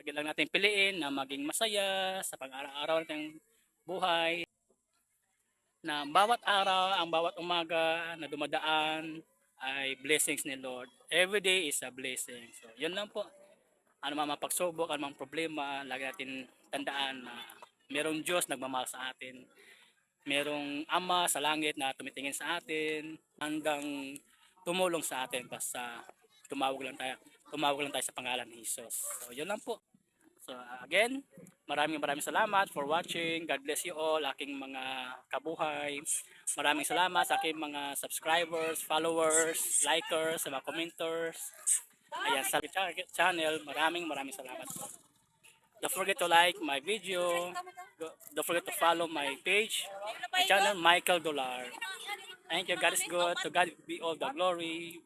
lagi lang natin piliin na maging masaya sa pang-araw-araw nating buhay. Na bawat araw, ang bawat umaga na dumadaan ay blessings ni Lord. Every day is a blessing. So, yun lang po. Ano man mapagsubok, ano man problema, lagi natin tandaan na merong Diyos nagmamahal sa atin. Merong Ama sa langit na tumitingin sa atin hanggang tumulong sa atin basta tumawag lang tayo sa pangalan ni Jesus. So, yun lang po. So again, maraming salamat for watching. God bless you all, aking mga kabuhay. Maraming salamat sa aking mga subscribers, followers, likers, sa mga commenters. Ayan, sa channel, maraming salamat po. Don't forget to like my video. Don't forget to follow my page, my channel, Michael Dolar. Thank you, God is good. To God be all the glory.